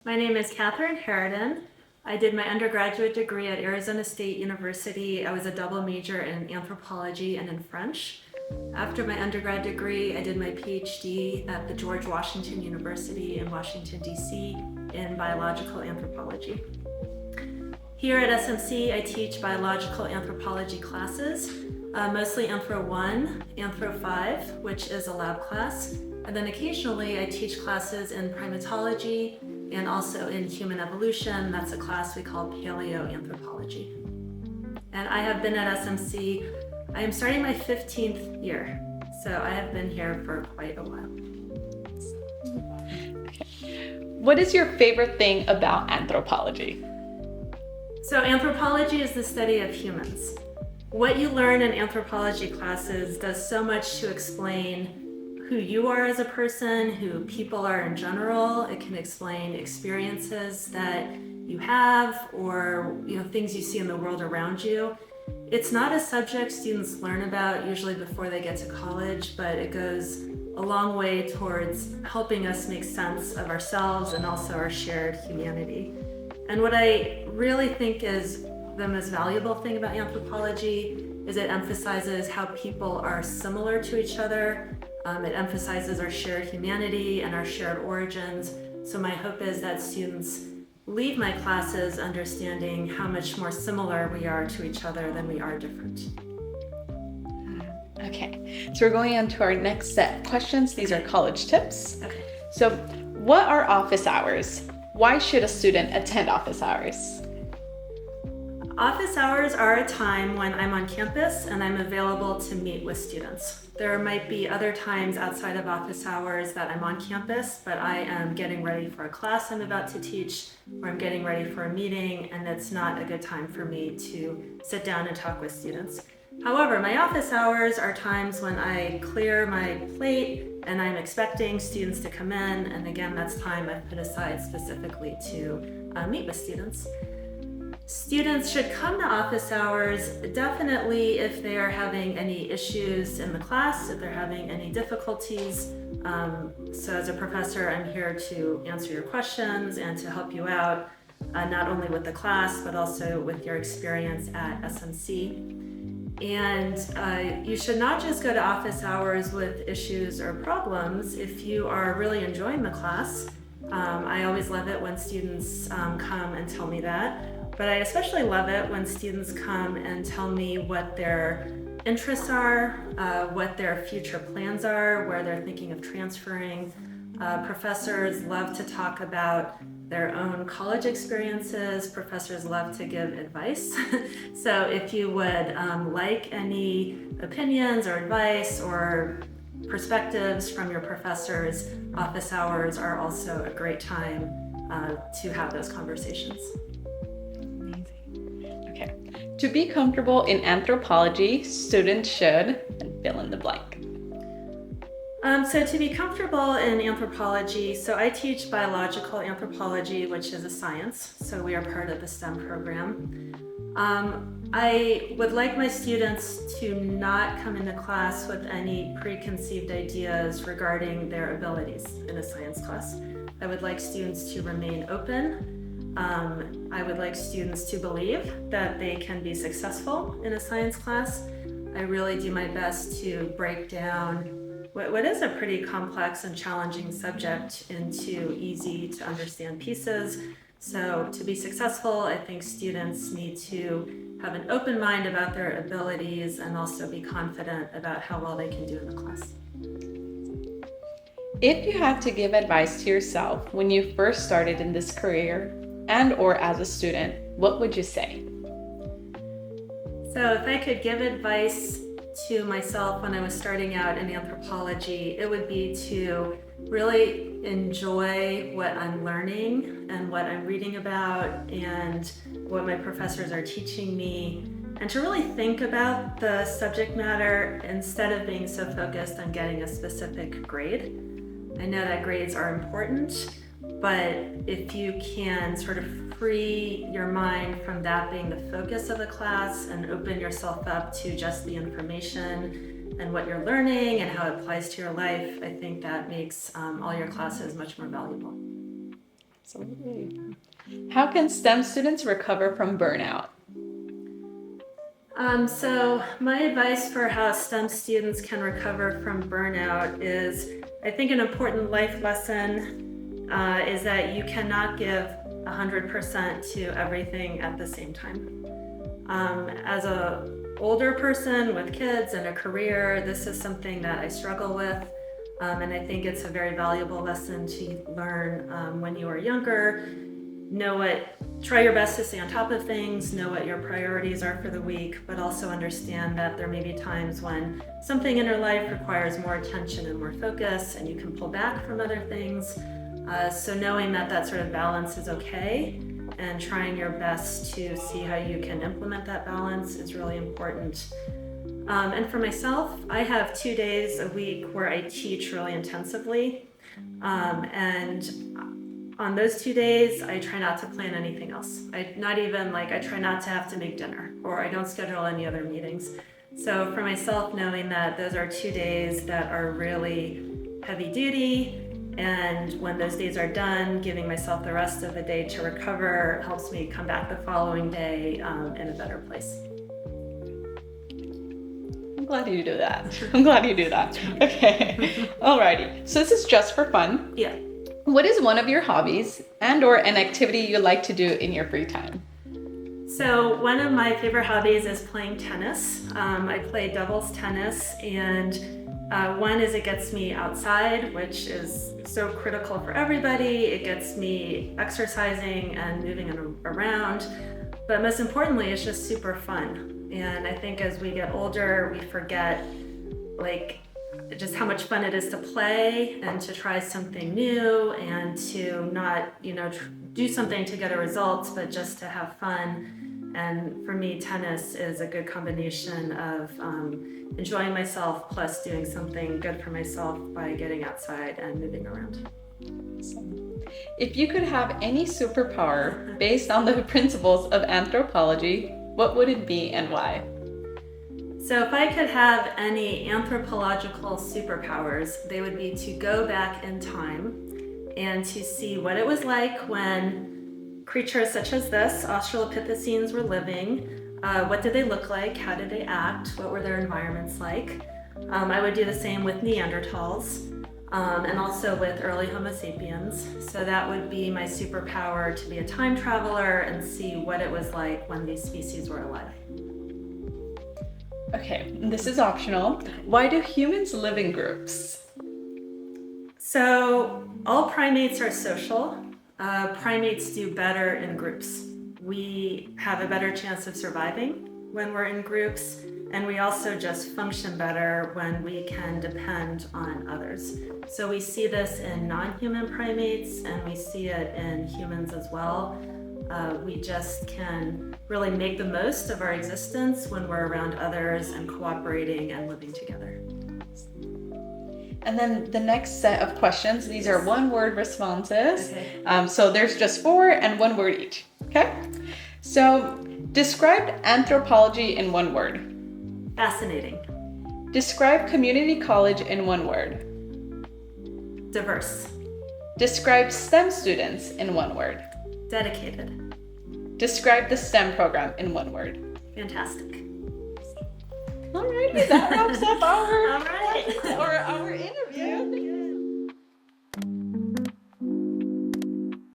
My name is Catherine Haradon. I did my undergraduate degree at Arizona State University. I was a double major in anthropology and in French. After my undergrad degree, I did my PhD at the George Washington University in Washington, D.C. in biological anthropology. Here at SMC, I teach biological anthropology classes, mostly Anthro 1, Anthro 5, which is a lab class, and then occasionally I teach classes in primatology and also in human evolution. That's a class we call paleoanthropology. And I have been at SMC, I am starting my 15th year, so I have been here for quite a while. What is your favorite thing about anthropology? So anthropology is the study of humans. What you learn in anthropology classes does so much to explain who you are as a person, who people are in general. It can explain experiences that you have or things you see in the world around you. It's not a subject students learn about usually before they get to college, but it goes a long way towards helping us make sense of ourselves and also our shared humanity. And what I really think is the most valuable thing about anthropology is it emphasizes how people are similar to each other. It emphasizes our shared humanity and our shared origins. So my hope is that students leave my classes understanding how much more similar we are to each other than we are different. Okay, so we're going on to our next set of questions. These are college tips. Okay. So what are office hours? Why should a student attend office hours? Office hours are a time when I'm on campus and I'm available to meet with students. There might be other times outside of office hours that I'm on campus, but I am getting ready for a class I'm about to teach, or I'm getting ready for a meeting, and it's not a good time for me to sit down and talk with students. However, my office hours are times when I clear my plate and I'm expecting students to come in, and again, that's time I've put aside specifically to meet with students. Students should come to office hours definitely if they are having any issues in the class, if they're having any difficulties. So as a professor, I'm here to answer your questions and to help you out, not only with the class, but also with your experience at SMC. And you should not just go to office hours with issues or problems. If you are really enjoying the class, I always love it when students come and tell me that. But I especially love it when students come and tell me what their interests are, what their future plans are, where they're thinking of transferring. Professors love to talk about their own college experiences. Professors love to give advice. So if you would like any opinions or advice or perspectives from your professors, office hours are also a great time to have those conversations. Okay. To be comfortable in anthropology, students should fill in the blank. So to be comfortable in anthropology, so I teach biological anthropology, which is a science. So we are part of the STEM program. I would like my students to not come into class with any preconceived ideas regarding their abilities in a science class. I would like students to remain open. I would like students to believe that they can be successful in a science class. I really do my best to break down what is a pretty complex and challenging subject into easy to understand pieces. So to be successful, I think students need to have an open mind about their abilities and also be confident about how well they can do in the class. If you had to give advice to yourself when you first started in this career and or as a student, what would you say? So if I could give advice to myself when I was starting out in anthropology, it would be to really enjoy what I'm learning and what I'm reading about and what my professors are teaching me, and to really think about the subject matter instead of being so focused on getting a specific grade. I know that grades are important, but if you can sort of free your mind from that being the focus of the class and open yourself up to just the information and what you're learning and how it applies to your life, I think that makes all your classes much more valuable. Absolutely. How can STEM students recover from burnout? So my advice for how STEM students can recover from burnout is, I think an important life lesson is that you cannot give 100% to everything at the same time. As a older person with kids and a career, this is something that I struggle with. And I think it's a very valuable lesson to learn when you are younger. Try your best to stay on top of things, know what your priorities are for the week, but also understand that there may be times when something in your life requires more attention and more focus, and you can pull back from other things. So knowing that sort of balance is okay, and trying your best to see how you can implement that balance is really important. And for myself, I have 2 days a week where I teach really intensively. And on those 2 days, I try not to plan anything else. I try not to have to make dinner, or I don't schedule any other meetings. So for myself, knowing that those are 2 days that are really heavy duty, and when those days are done, giving myself the rest of the day to recover helps me come back the following day in a better place. I'm glad you do that. Okay. Alrighty. So this is just for fun. Yeah. What is one of your hobbies and/or an activity you like to do in your free time? So one of my favorite hobbies is playing tennis. I play doubles tennis, and one is it gets me outside, which is so critical for everybody. It gets me exercising and moving around. But most importantly, it's just super fun. And I think as we get older, we forget just how much fun it is to play and to try something new and to not, do something to get a result, but just to have fun. And for me, tennis is a good combination of enjoying myself plus doing something good for myself by getting outside and moving around. Awesome. If you could have any superpower based on the principles of anthropology, what would it be and why? So if I could have any anthropological superpowers, they would be to go back in time and to see what it was like when creatures such as this, Australopithecines, were living. What did they look like? How did they act? What were their environments like? I would do the same with Neanderthals and also with early Homo sapiens. So that would be my superpower, to be a time traveler and see what it was like when these species were alive. Okay, this is optional. Why do humans live in groups? So all primates are social. Primates do better in groups. We have a better chance of surviving when we're in groups, and we also just function better when we can depend on others. So we see this in non-human primates, and we see it in humans as well. We just can really make the most of our existence when we're around others and cooperating and living together. And then the next set of questions, these are one-word responses. Okay. So there's just 4 and 1 word each. Okay? So describe anthropology in 1 word. Fascinating. Describe community college in 1 word. Diverse. Describe STEM students in 1 word. Dedicated. Describe the STEM program in 1 word. Fantastic. Alrighty, that wraps up our All right. our interview.